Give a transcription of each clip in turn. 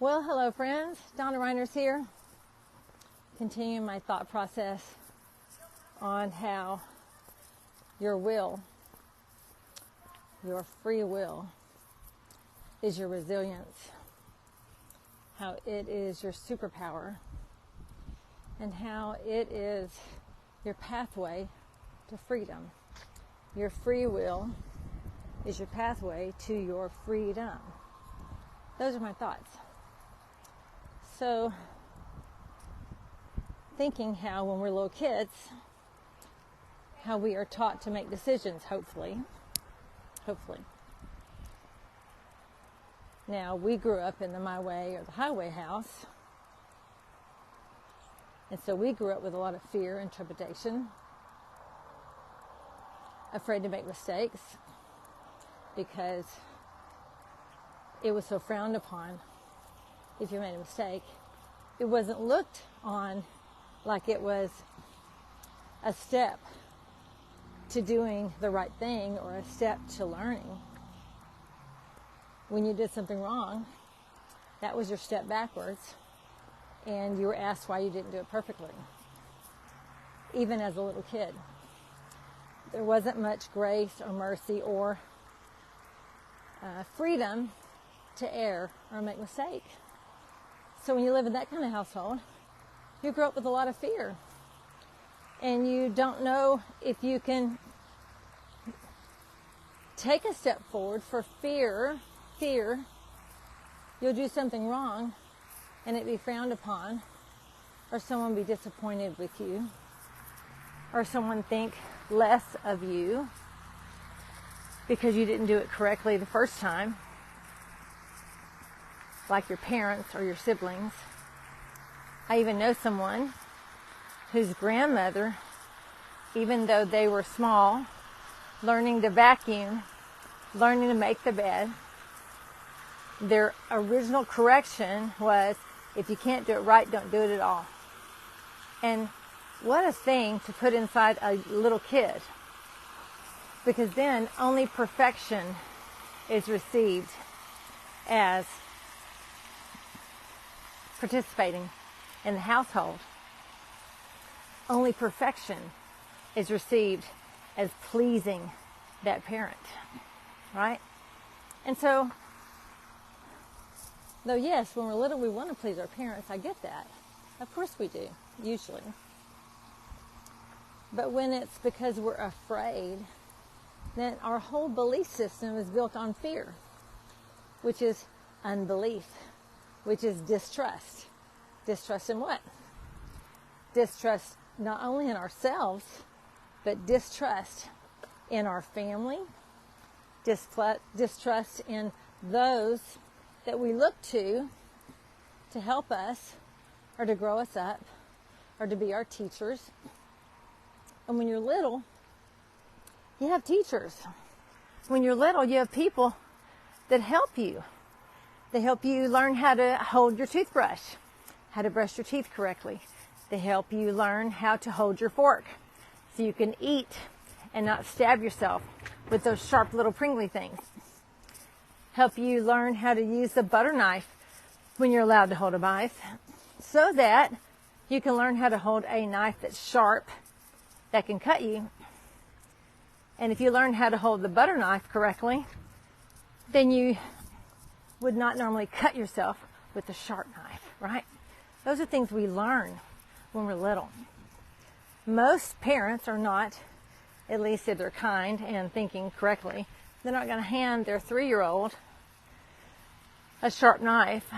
Well, hello friends, Donna Reiners here, continuing my thought process on how your will, your free will, is your resilience, how it is your superpower, and how it is your pathway to freedom. Your free will is your pathway to your freedom. Those are my thoughts. So, thinking how when we're little kids, how we are taught to make decisions, hopefully. Now, we grew up in the my way or the highway house, and so we grew up with a lot of fear and trepidation, afraid to make mistakes because it was so frowned upon. If you made a mistake, it wasn't looked on like it was a step to doing the right thing or a step to learning. When you did something wrong, that was your step backwards, and you were asked why you didn't do it perfectly. Even as a little kid, there wasn't much grace or mercy or freedom to err or make mistakes. So when you live in that kind of household, you grow up with a lot of fear. And you don't know if you can take a step forward for fear you'll do something wrong and it be frowned upon, or someone be disappointed with you, or someone think less of you because you didn't do it correctly the first time, like your parents or your siblings. I even know someone whose grandmother, even though they were small, learning to vacuum, learning to make the bed, their original correction was, if you can't do it right, don't do it at all. And what a thing to put inside a little kid, because then only perfection is received as participating in the household. Only perfection is received as pleasing that parent, right? And so, though yes, when we're little we want to please our parents, I get that. Of course we do, usually. But when it's because we're afraid, then our whole belief system is built on fear, which is unbelief, which is distrust. Distrust in what? Distrust not only in ourselves, but distrust in our family, distrust in those that we look to help us or to grow us up or to be our teachers. And when you're little, you have teachers. When you're little, you have people that help you. They help you learn how to hold your toothbrush, how to brush your teeth correctly. They help you learn how to hold your fork so you can eat and not stab yourself with those sharp little pringly things. Help you learn how to use the butter knife when you're allowed to hold a knife, so that you can learn how to hold a knife that's sharp, that can cut you. And if you learn how to hold the butter knife correctly, then you would not normally cut yourself with a sharp knife, right? Those are things we learn when we're little. Most parents are not, at least if they're kind and thinking correctly, they're not going to hand their 3-year-old a sharp knife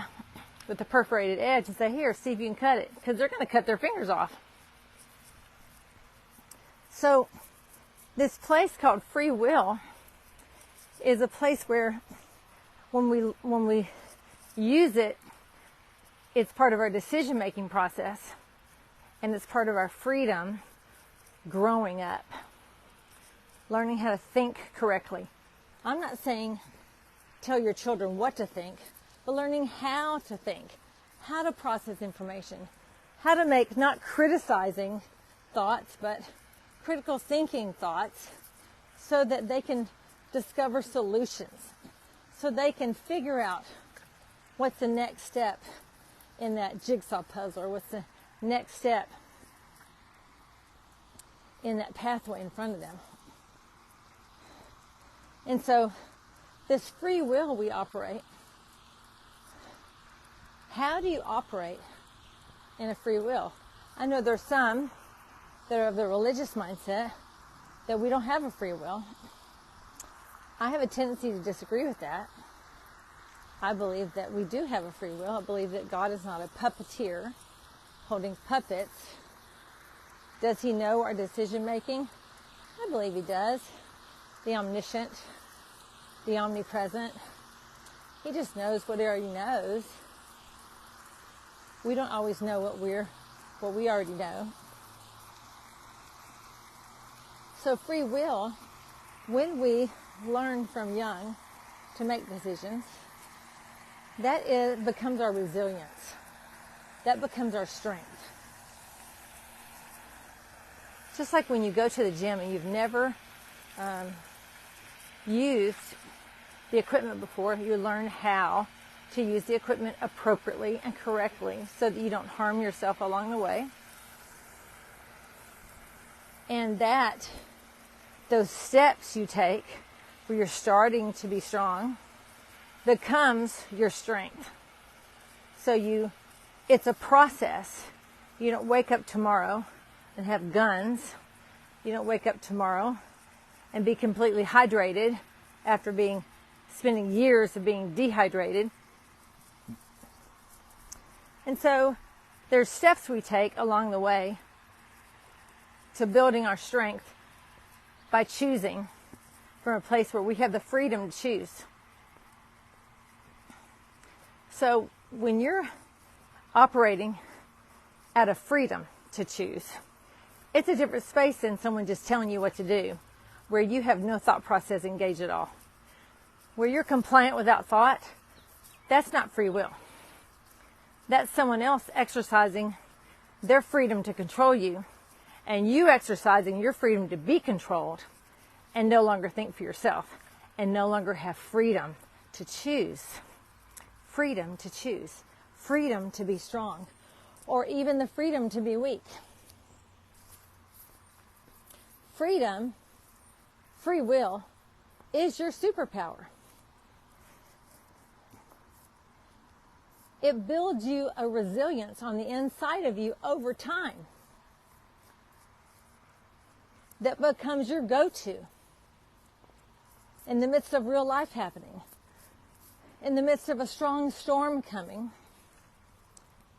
with a perforated edge and say, here, see if you can cut it, because they're going to cut their fingers off. So this place called free will is a place where when we use it, it's part of our decision-making process, and it's part of our freedom growing up, learning how to think correctly. I'm not saying tell your children what to think, but learning how to think, how to process information, how to make not criticizing thoughts, but critical thinking thoughts, so that they can discover solutions, so they can figure out what's the next step in that jigsaw puzzle, or what's the next step in that pathway in front of them. And so this free will we operate, how do you operate in a free will? I know there's some that are of the religious mindset that we don't have a free will. I have a tendency to disagree with that. I believe that we do have a free will. I believe that God is not a puppeteer holding puppets. Does he know our decision making? I believe he does. The omniscient, the omnipresent. He just knows what he already knows. We don't always know what we already know. So free will, when we learn from young to make decisions, that becomes our resilience. That becomes our strength. Just like when you go to the gym and you've never used the equipment before, you learn how to use the equipment appropriately and correctly so that you don't harm yourself along the way. And those steps you take where you're starting to be strong becomes your strength. So it's a process. You don't wake up tomorrow and have guns. You don't wake up tomorrow and be completely hydrated after spending years of being dehydrated. And so there's steps we take along the way to building our strength by choosing from a place where we have the freedom to choose. So when you're operating at a freedom to choose, it's a different space than someone just telling you what to do, where you have no thought process engaged at all. Where you're compliant without thought, that's not free will. That's someone else exercising their freedom to control you, and you exercising your freedom to be controlled and no longer think for yourself and no longer have freedom to choose. Freedom to choose. Freedom to be strong, or even the freedom to be weak. Freedom, free will, is your superpower. It builds you a resilience on the inside of you over time that becomes your go-to in the midst of real life happening, in the midst of a strong storm coming.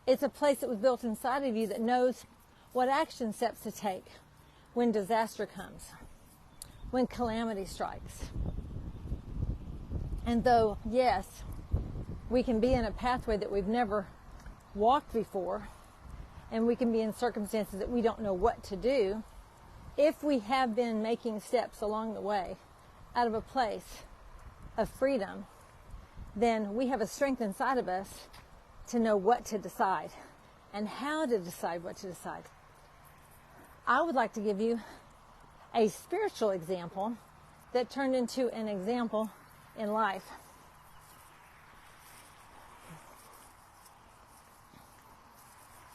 It's a place that was built inside of you that knows what action steps to take when disaster comes, when calamity strikes. And though, yes, we can be in a pathway that we've never walked before, and we can be in circumstances that we don't know what to do, if we have been making steps along the way out of a place of freedom, then we have a strength inside of us to know what to decide and how to decide what to decide. I would like to give you a spiritual example that turned into an example in life.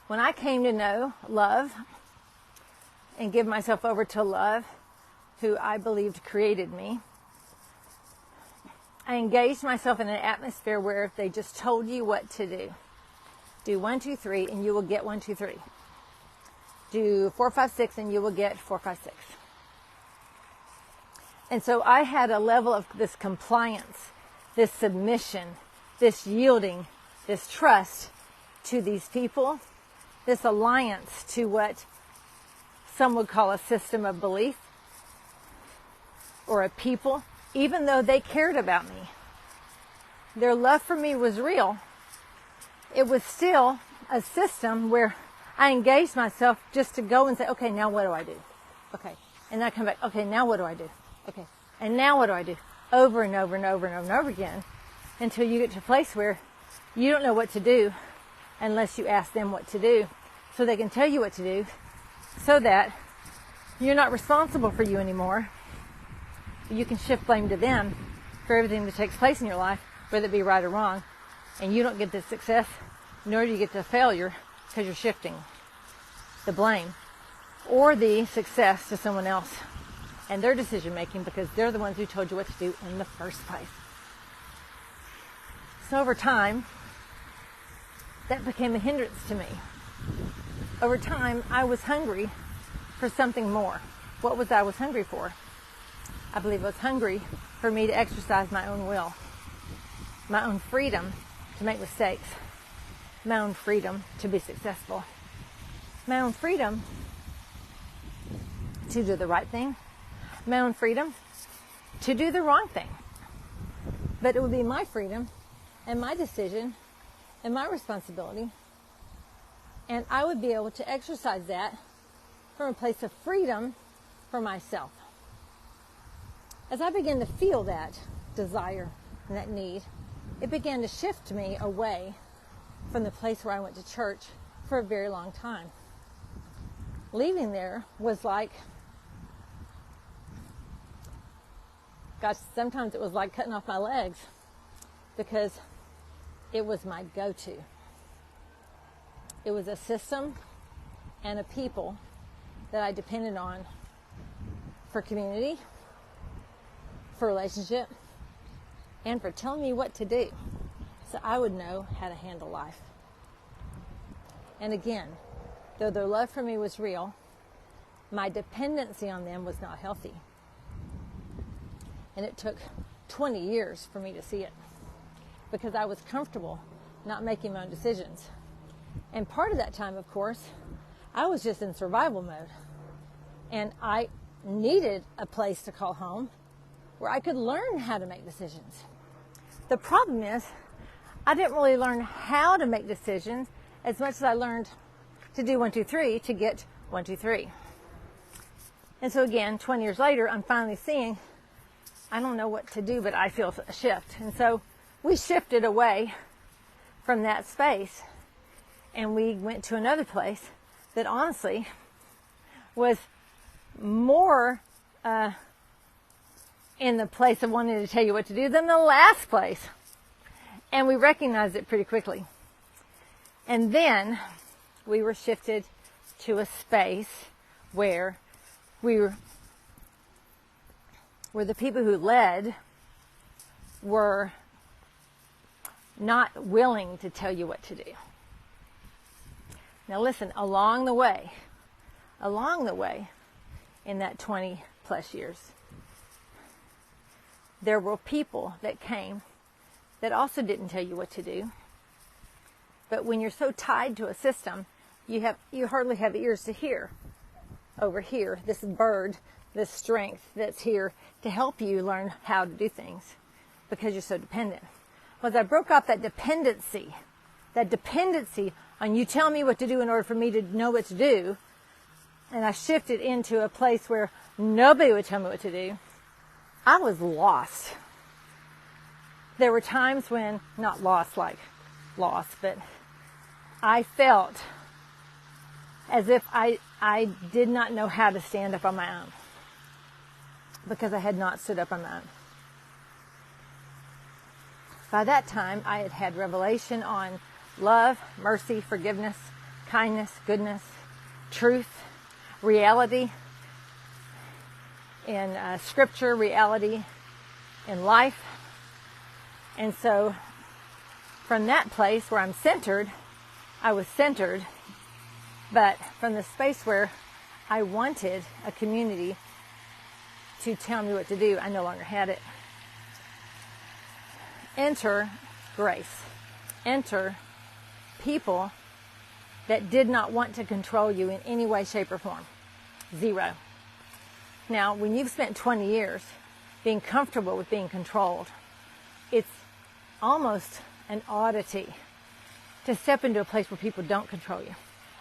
When I came to know love and give myself over to love, who I believed created me, I engaged myself in an atmosphere where they just told you what to do. Do 1, 2, 3, and you will get 1, 2, 3. Do 4, 5, 6, and you will get 4, 5, 6. And so I had a level of this compliance, this submission, this yielding, this trust to these people, this alliance to what some would call a system of belief or a people, even though they cared about me. Their love for me was real. It was still a system where I engaged myself just to go and say, okay, now what do I do? Okay. And then I come back, okay, now what do I do? Okay. And now what do I do? Over and over and over and over and over again until you get to a place where you don't know what to do unless you ask them what to do, so they can tell you what to do, so that you're not responsible for you anymore. You can shift blame to them for everything that takes place in your life, whether it be right or wrong, and you don't get the success, nor do you get the failure, because you're shifting the blame or the success to someone else and their decision making, because they're the ones who told you what to do in the first place. So over time, that became a hindrance to me. Over time, I was hungry for something more. What was I was hungry for? I believe I was hungry for me to exercise my own will, my own freedom to make mistakes, my own freedom to be successful, my own freedom to do the right thing, my own freedom to do the wrong thing. But it would be my freedom and my decision and my responsibility, and I would be able to exercise that from a place of freedom for myself. As I began to feel that desire and that need, it began to shift me away from the place where I went to church for a very long time. Leaving there was like, gosh, sometimes it was like cutting off my legs, because it was my go-to. It was a system and a people that I depended on for community, for relationship, and for telling me what to do, so I would know how to handle life. And again, though their love for me was real, my dependency on them was not healthy. And it took 20 years for me to see it, because I was comfortable not making my own decisions. And part of that time, of course, I was just in survival mode. And I needed a place to call home where I could learn how to make decisions. The problem is, I didn't really learn how to make decisions as much as I learned to do 1, 2, 3 to get 1, 2, 3. And so again, 20 years later, I'm finally seeing, I don't know what to do, but I feel a shift. And so we shifted away from that space, and we went to another place that honestly was more in the place of wanting to tell you what to do than the last place. And we recognized it pretty quickly. And then we were shifted to a space where the people who led were not willing to tell you what to do. Now listen, along the way, in that 20 plus years, there were people that came that also didn't tell you what to do. But when you're so tied to a system, you hardly have ears to hear. Over here, this bird, this strength that's here to help you learn how to do things, because you're so dependent. Well, as I broke off that dependency on you telling me what to do in order for me to know what to do, and I shifted into a place where nobody would tell me what to do, I was lost. There were times when, not lost like lost, but I felt as if I did not know how to stand up on my own, because I had not stood up on my own. By that time, I had had revelation on love, mercy, forgiveness, kindness, goodness, truth, reality in scripture, reality in life. And so from that place where I'm centered, I was centered, but from the space where I wanted a community to tell me what to do, I no longer had it. Enter grace. Enter people that did not want to control you in any way, shape, or form. Zero. Now, when you've spent 20 years being comfortable with being controlled, it's almost an oddity to step into a place where people don't control you.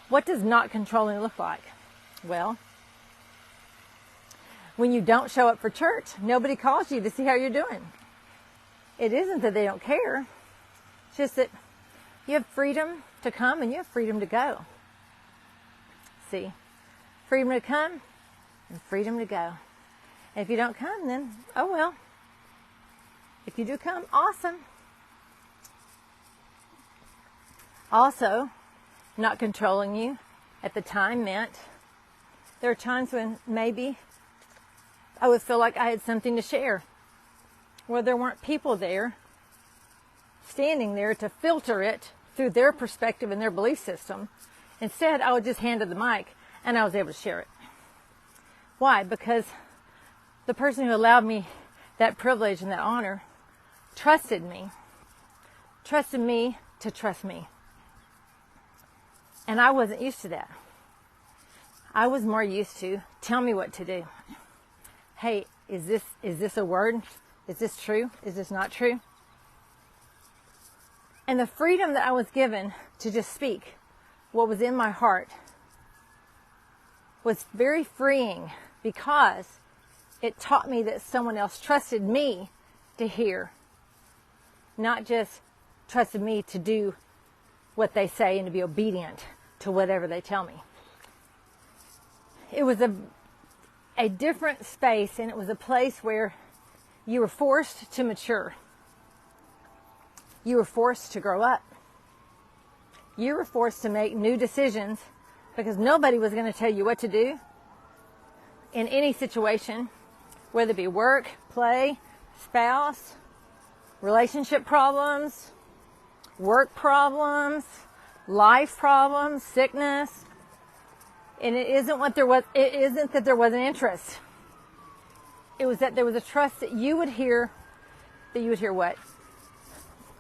What does not controlling look like? Well, when you don't show up for church, nobody calls you to see how you're doing. It isn't that they don't care. It's just that you have freedom to come and you have freedom to go. See, freedom to come and freedom to go. And if you don't come, then, oh well. If you do come, awesome. Also, not controlling you at the time meant there are times when maybe I would feel like I had something to share, where there weren't people there standing there to filter it through their perspective and their belief system. Instead, I was just handed the mic and I was able to share it. Why? Because the person who allowed me that privilege and that honor trusted me to trust me. And I wasn't used to that. I was more used to, tell me what to do. Hey, is this a word? Is this true? Is this not true? And the freedom that I was given to just speak what was in my heart was very freeing, because it taught me that someone else trusted me to hear, not just trusted me to do what they say and to be obedient to whatever they tell me. It was a different space, and it was a place where you were forced to mature. You were forced to grow up. You were forced to make new decisions, because nobody was going to tell you what to do in any situation, whether it be work, play, spouse, relationship problems, work problems, life problems, sickness. And it isn't that there wasn't interest. It was that there was a trust that you would hear what?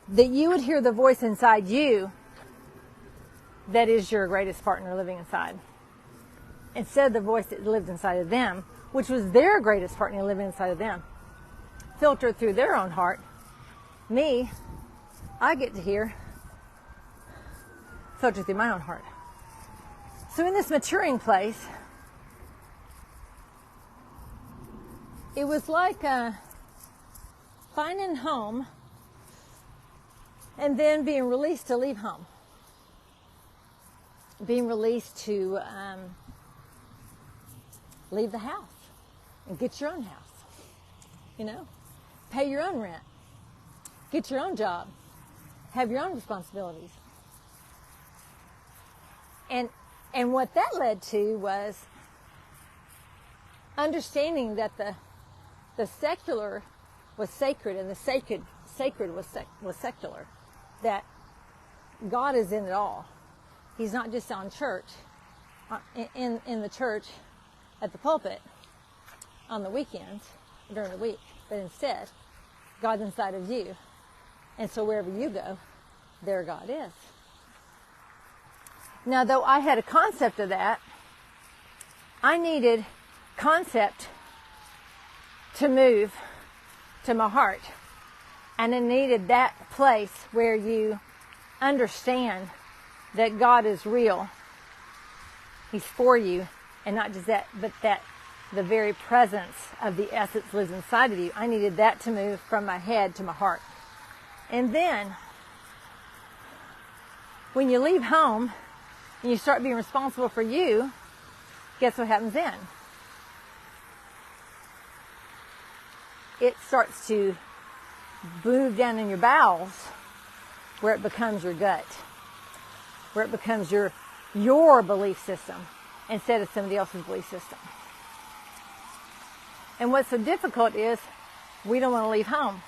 That you would hear the voice inside you that is your greatest partner living inside, instead of the voice that lived inside of them, which was their greatest partner living inside of them, filtered through their own heart. Me, I get to hear filtered through my own heart. So in this maturing place, it was like finding home and then being released to leave home. Being released to leave the house and get your own house. Pay your own rent. Get your own job. Have your own responsibilities. And what that led to was understanding that the secular was sacred and the sacred was secular. That God is in it all. He's not just on church, in the church, at the pulpit, on the weekends, during the week. But instead, God's inside of you. And so wherever you go, there God is. Now, though I had a concept of that, I needed concept to move to my heart. And I needed that place where you understand that God is real. He's for you. And not just that, but that the very presence of the essence lives inside of you. I needed that to move from my head to my heart. And then, when you leave home and you start being responsible for you, guess what happens then? It starts to move down in your bowels, where it becomes your gut, where it becomes your belief system instead of somebody else's belief system. And what's so difficult is we don't want to leave home.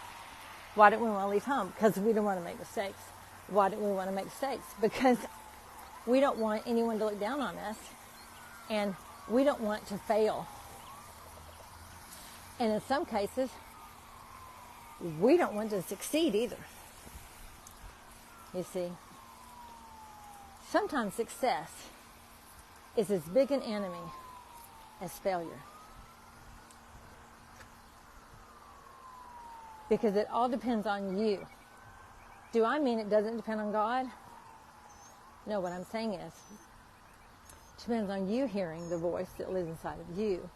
Why don't we want to leave home? Because we don't want to make mistakes. Why don't we want to make mistakes? Because we don't want anyone to look down on us, and we don't want to fail. And in some cases, we don't want to succeed either. You see, sometimes success is as big an enemy as failure. Because it all depends on you. Do I mean it doesn't depend on God? No, what I'm saying is, it depends on you hearing the voice that lives inside of you,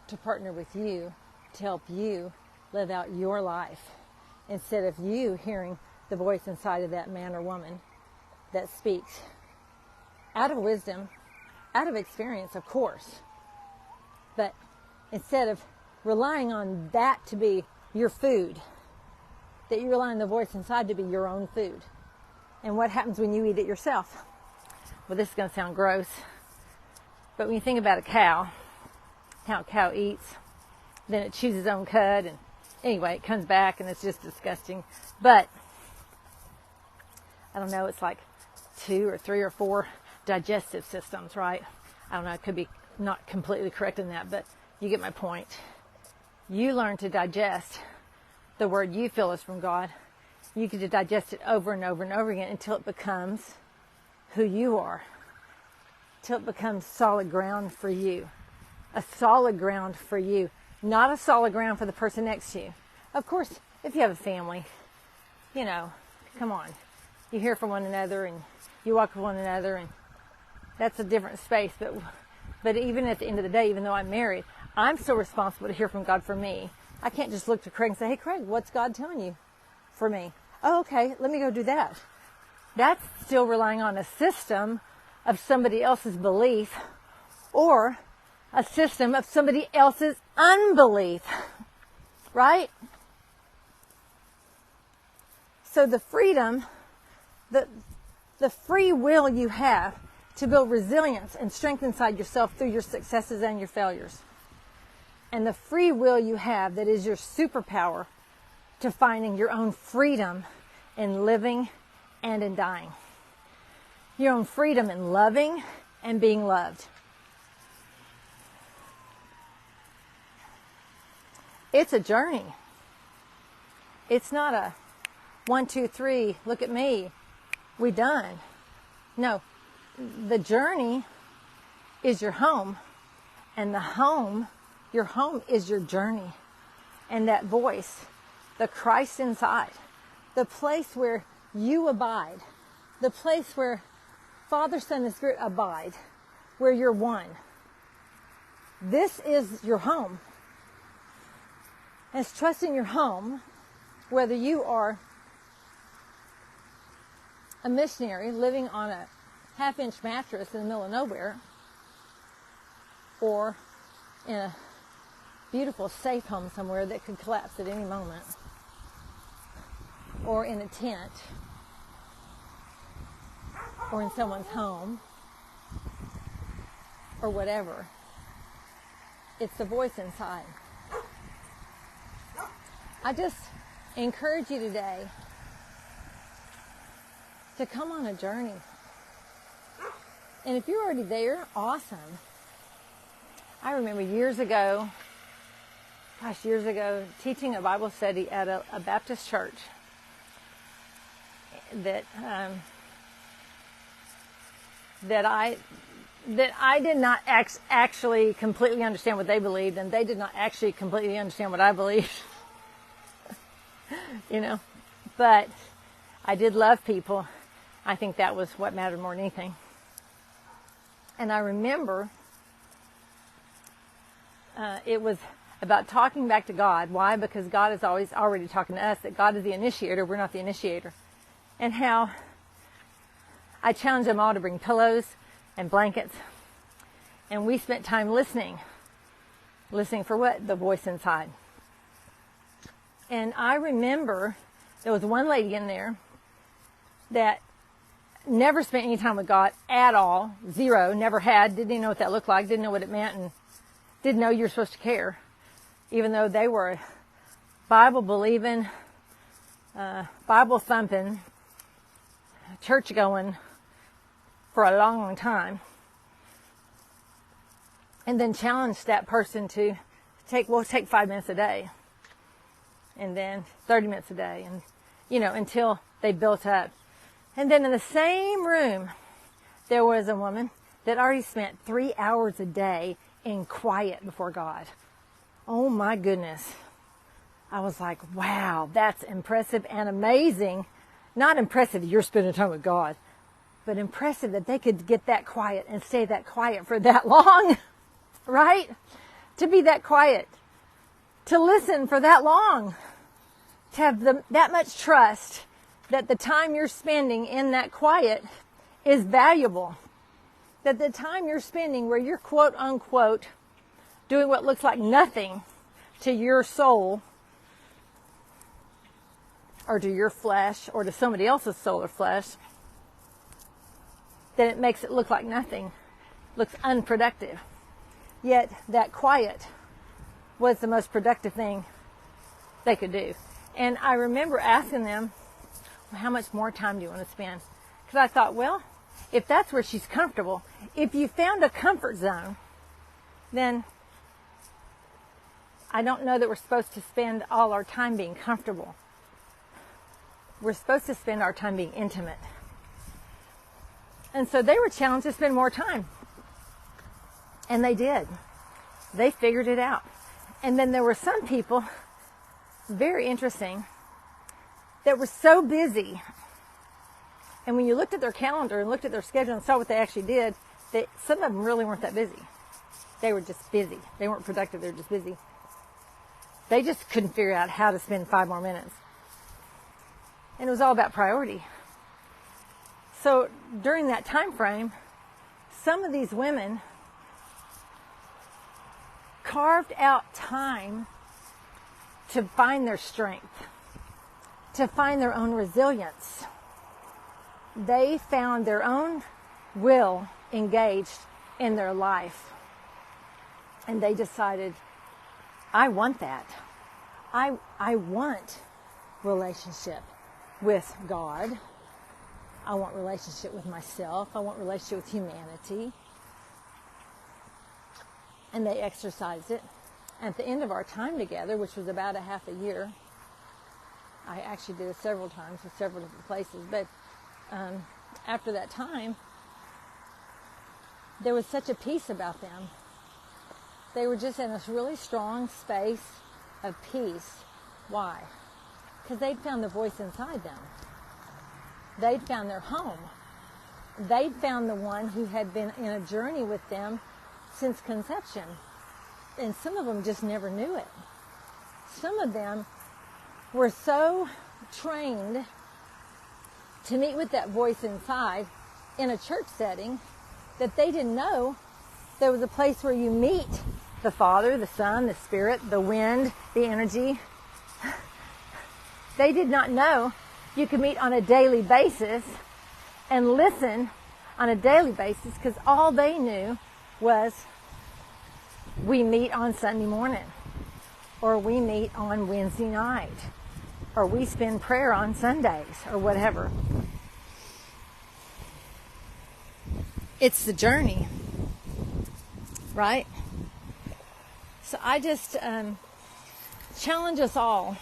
to partner with you, to help you live out your life, instead of you hearing the voice inside of that man or woman that speaks out of wisdom, out of experience, of course. But instead of relying on that to be your food, that you rely on the voice inside to be your own food. And what happens when you eat it yourself? Well, this is going to sound gross, but when you think about a cow, how a cow eats, then it chews its own cud, and anyway, it comes back and it's just disgusting. But I don't know, it's like 2 or 3 or 4 digestive systems, right? I don't know, it could be not completely correct in that, but you get my point. You learn to digest the word you feel is from God. You get to digest it over and over and over again until it becomes who you are, till it becomes solid ground for you. A solid ground for you, not a solid ground for the person next to you. Of course, if you have a family, you know, come on. You hear from one another and you walk with one another, and that's a different space. But even at the end of the day, even though I'm married, I'm still responsible to hear from God for me. I can't just look to Craig and say, hey, Craig, what's God telling you for me? Oh, okay, let me go do that. That's still relying on a system of somebody else's belief or a system of somebody else's unbelief, right? So the freedom, the free will you have to build resilience and strength inside yourself through your successes and your failures. And the free will you have that is your superpower to finding your own freedom in living and in dying. Your own freedom in loving and being loved. It's a journey. It's not a 1, 2, 3, look at me, we done. No, the journey is your home, and your home is your journey. And that voice, the Christ inside, the place where you abide, the place where Father, Son, and Spirit abide, where you're one. This is your home. And it's trusting your home, whether you are a missionary living on a half-inch mattress in the middle of nowhere, or in a beautiful safe home somewhere that could collapse at any moment, or in a tent, or in someone's home, or whatever. It's the voice inside. I just encourage you today to come on a journey. And if you're already there, awesome. I remember years ago, teaching a Bible study at a Baptist church that I did not actually completely understand what they believed, and they did not actually completely understand what I believed. You know, but I did love people. I think that was what mattered more than anything. And I remember it was about talking back to God. Why? Because God is always already talking to us, that God is the initiator, we're not the initiator. And how I challenged them all to bring pillows and blankets. And we spent time listening. Listening for what? The voice inside. And I remember there was one lady in there that never spent any time with God at all. Zero. Never had. Didn't even know what that looked like. Didn't know what it meant, and didn't know you were supposed to care. Even though they were Bible-believing, Bible-thumping, church-going for a long, long time. And then challenged that person to take 5 minutes a day. And then 30 minutes a day. And, until they built up. And then in the same room, there was a woman that already spent 3 hours a day in quiet before God. Oh my goodness. I was like, wow, that's impressive and amazing. Not impressive you're spending time with God, but impressive that they could get that quiet and stay that quiet for that long, right? To be that quiet, to listen for that long, to have that much trust that the time you're spending in that quiet is valuable. That the time you're spending where you're quote unquote doing what looks like nothing to your soul or to your flesh or to somebody else's soul or flesh then it makes it look like nothing, looks unproductive. Yet that quiet was the most productive thing they could do. And I remember asking them, well, how much more time do you want to spend? Because I thought, well, if that's where she's comfortable, if you found a comfort zone, then I don't know that we're supposed to spend all our time being comfortable. We're supposed to spend our time being intimate. And so they were challenged to spend more time. And they did. They figured it out. And then there were some people, very interesting, that were so busy. And when you looked at their calendar and looked at their schedule and saw what they actually did, some of them really weren't that busy. They were just busy. They weren't productive. They were just busy. They just couldn't figure out how to spend 5 more minutes. And it was all about priority. So during that time frame, some of these women carved out time to find their strength, to find their own resilience. They found their own will engaged in their life. And they decided, I want that. I want relationship with God. I want relationship with myself. I want relationship with humanity. And they exercised it. And at the end of our time together, which was about a half a year, I actually did it several times with several different places, but after that time, there was such a peace about them. They were just in this really strong space of peace. Why? Because they'd found the voice inside them. They'd found their home. They'd found the one who had been in a journey with them since conception. And some of them just never knew it. Some of them were so trained to meet with that voice inside in a church setting that they didn't know there was a place where you meet the Father, the Son, the Spirit, the wind, the energy. They did not know you could meet on a daily basis and listen on a daily basis, because all they knew was we meet on Sunday morning, or we meet on Wednesday night, or we spend prayer on Sundays, or whatever. It's the journey, right? So I just challenge us all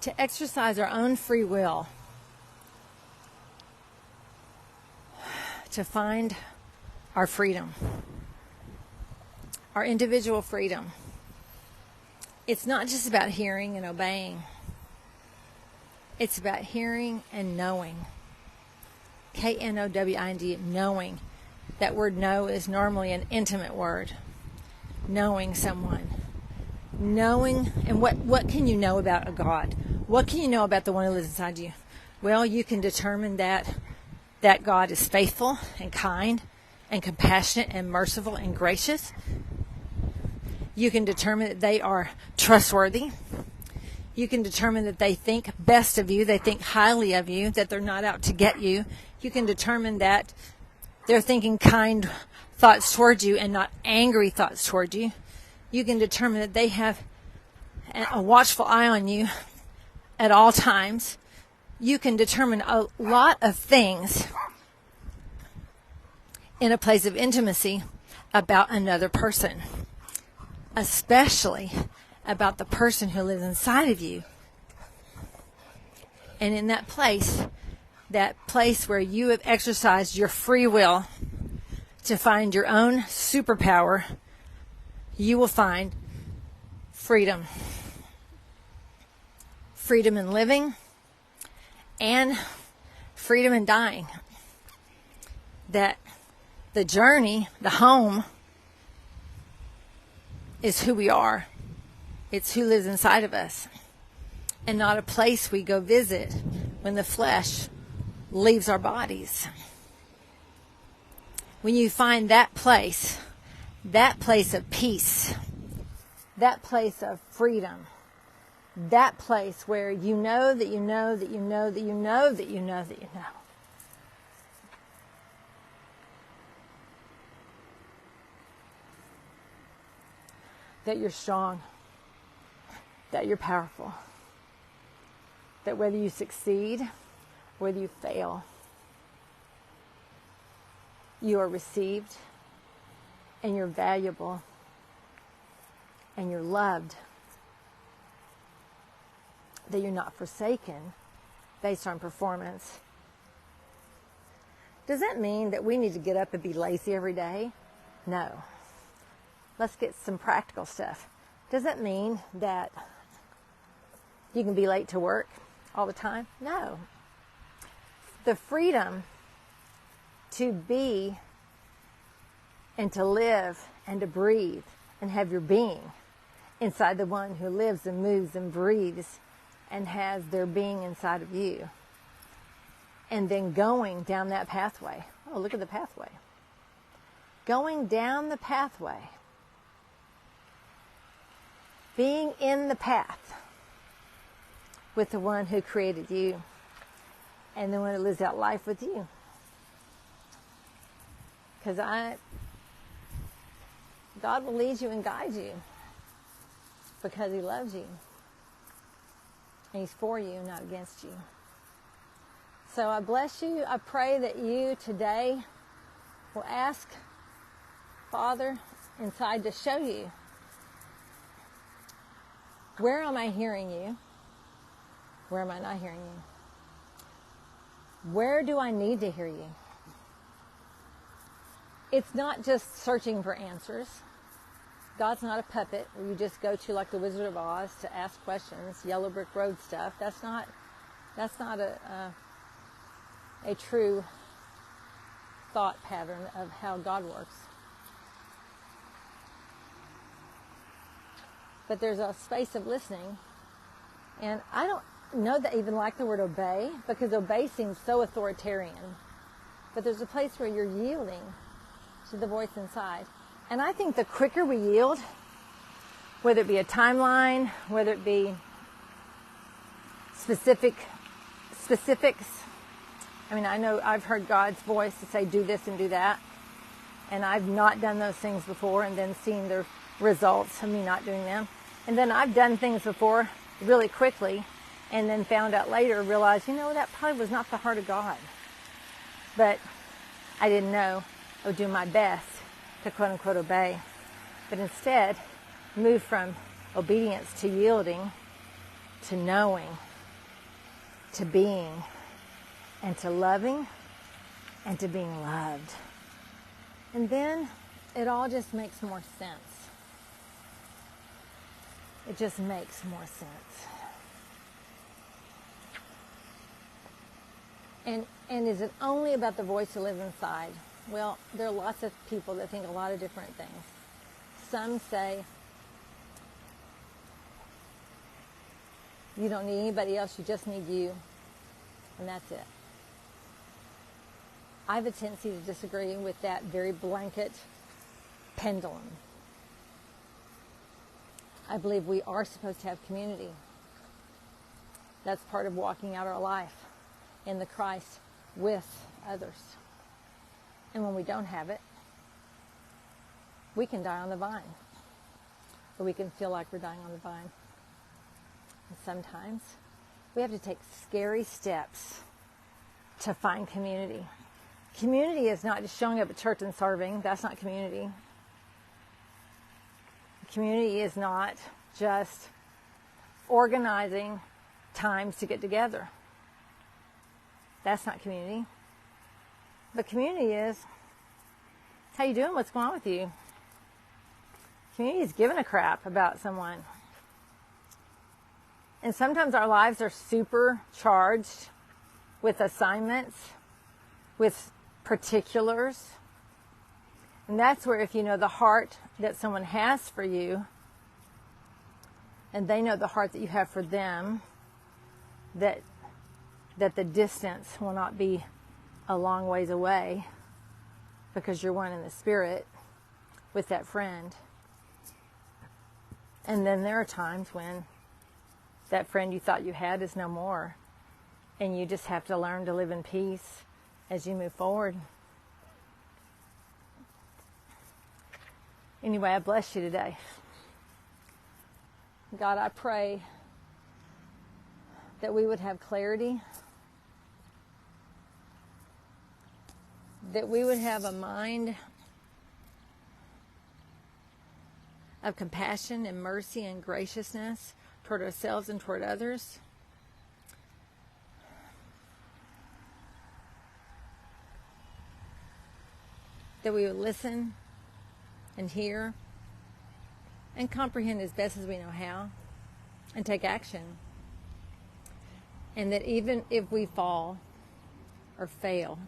to exercise our own free will to find our freedom, our individual freedom. It's not just about hearing and obeying. It's about hearing and knowing. K-N-O-W-I-N-D, knowing. That word know is normally an intimate word. Knowing someone. Knowing, and what can you know about a God? What can you know about the one who lives inside you? Well, you can determine that God is faithful and kind and compassionate and merciful and gracious. You can determine that they are trustworthy. You can determine that they think best of you, they think highly of you, that they're not out to get you. You can determine that they're thinking kind thoughts toward you and not angry thoughts toward you. You can determine that they have a watchful eye on you at all times. You can determine a lot of things in a place of intimacy about another person, especially about the person who lives inside of you. And in that place where you have exercised your free will to find your own superpower, you will find freedom. Freedom in living and freedom in dying. That the journey, the home, is who we are. It's who lives inside of us, and not a place we go visit when the flesh leaves our bodies. When you find that place of peace, that place of freedom, That place where you know that you know that you know that you know that you know that you know. That you're strong. That you're powerful. That whether you succeed, whether you fail, you are received and you're valuable and you're loved. That you're not forsaken based on performance. Does that mean that we need to get up and be lazy every day? No. Let's get some practical stuff. Does that mean that you can be late to work all the time? No. The freedom to be and to live and to breathe and have your being inside the one who lives and moves and breathes and has their being inside of you. And then going down that pathway. Oh, look at the pathway. Going down the pathway. Being in the path with the one who created you and the one who lives out life with you. Because God will lead you and guide you because he loves you. And he's for you, not against you. So I bless you. I pray that you today will ask Father inside to show you, where am I hearing you? Where am I not hearing you? Where do I need to hear you? It's not just searching for answers. God's not a puppet where you just go to like the Wizard of Oz to ask questions, yellow brick road stuff. That's not a true thought pattern of how God works. But there's a space of listening, and I don't know that I even like the word obey, because obey seems so authoritarian. But there's a place where you're yielding to the voice inside. And I think the quicker we yield, whether it be a timeline, whether it be specifics. I mean, I know I've heard God's voice to say, do this and do that. And I've not done those things before and then seen the results of me not doing them. And then I've done things before really quickly and then found out later, realized, that probably was not the heart of God. But I didn't know. I would do my best to quote unquote obey. But instead, move from obedience to yielding, to knowing, to being, and to loving, and to being loved. And then it all just makes more sense. It just makes more sense. And is it only about the voice that lives inside? Well, there are lots of people that think a lot of different things. Some say, you don't need anybody else, you just need you, and that's it. I have a tendency to disagree with that very blanket pendulum. I believe we are supposed to have community. That's part of walking out our life in the Christ with others. And when we don't have it, we can die on the vine. Or we can feel like we're dying on the vine. And sometimes we have to take scary steps to find community. Community is not just showing up at church and serving. That's not community. Community is not just organizing times to get together. That's not community. But community is, how you doing? What's going on with you? Community is giving a crap about someone. And sometimes our lives are super charged with assignments, with particulars. And that's where, if you know the heart that someone has for you, and they know the heart that you have for them, that the distance will not be a long ways away, because you're one in the spirit with that friend. And then there are times when That friend you thought you had is no more. And you just have to learn to live in peace as you move forward. Anyway, I bless you today. God, I pray that we would have clarity, that we would have a mind of compassion and mercy and graciousness toward ourselves and toward others. That we would listen and hear and comprehend as best as we know how and take action. And that even if we fall or fail,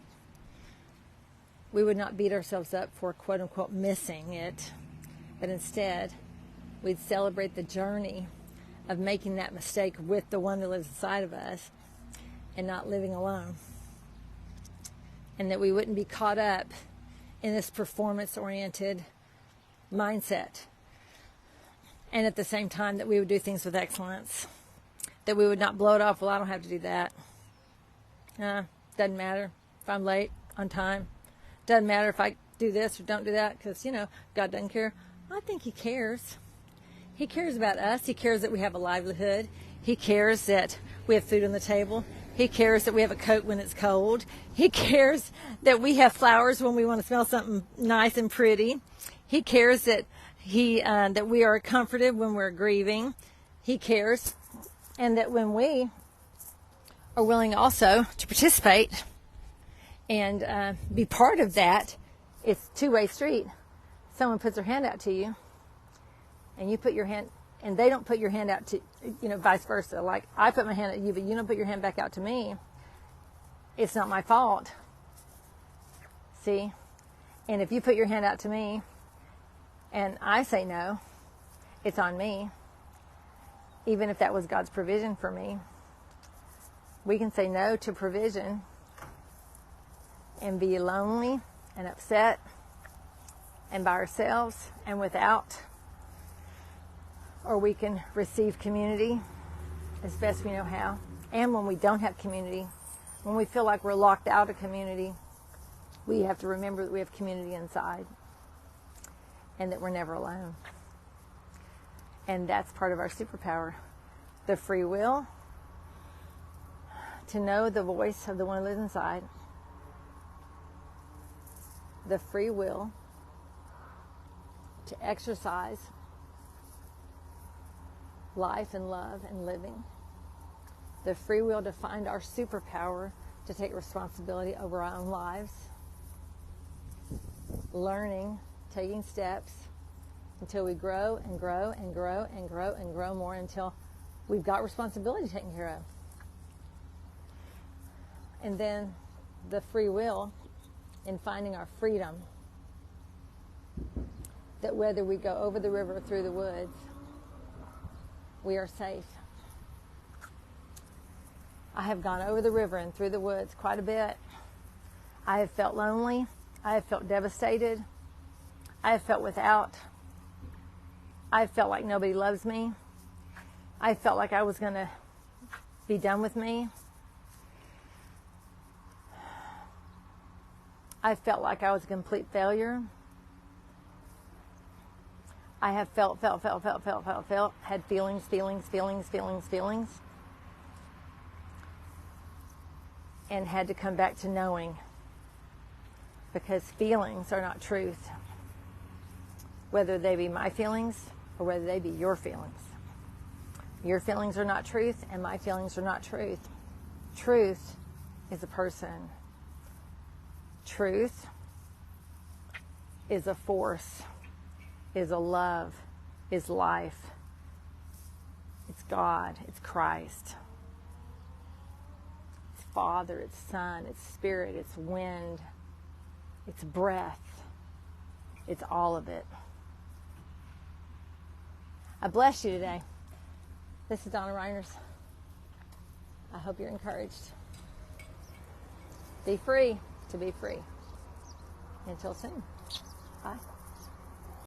we would not beat ourselves up for quote unquote missing it, but instead we'd celebrate the journey of making that mistake with the one that lives inside of us and not living alone. And that we wouldn't be caught up in this performance-oriented mindset. And at the same time that we would do things with excellence. That we would not blow it off, well, I don't have to do that. Doesn't matter if I'm late, on time. Doesn't matter if I do this or don't do that, because, God doesn't care. I think He cares. He cares about us. He cares that we have a livelihood. He cares that we have food on the table. He cares that we have a coat when it's cold. He cares that we have flowers when we want to smell something nice and pretty. He cares that that we are comforted when we're grieving. He cares, and that when we are willing also to participate and be part of that, it's a two-way street. Someone puts their hand out to you, and you put your hand, and they don't put your hand out to, vice versa. Like, I put my hand at you, but you don't put your hand back out to me. It's not my fault. See? And if you put your hand out to me, and I say no, it's on me. Even if that was God's provision for me. We can say no to provision and be lonely and upset and by ourselves and without. Or we can receive community as best we know how. And when we don't have community, when we feel like we're locked out of community, we have to remember that we have community inside and that we're never alone. And that's part of our superpower. The free will to know the voice of the one who lives inside. The free will to exercise life and love and living. The free will to find our superpower to take responsibility over our own lives. Learning, taking steps until we grow and grow and grow and grow and grow more until we've got responsibility taken care of. And then the free will in finding our freedom. That whether we go over the river or through the woods, we are safe. I have gone over the river and through the woods quite a bit. I have felt lonely. I have felt devastated. I have felt without. I have felt like nobody loves me. I felt like I was going to be done with me. I felt like I was a complete failure. I have felt, had feelings, and had to come back to knowing, because feelings are not truth, whether they be my feelings or whether they be your feelings. Your feelings are not truth, and my feelings are not truth. Truth is a person. Truth is a force, is a love, is life. It's God, it's Christ. It's Father, it's Son, it's Spirit, it's wind, it's breath. It's all of it. I bless you today. This is Donna Reiners. I hope you're encouraged. Be free to be free. Until soon. Bye.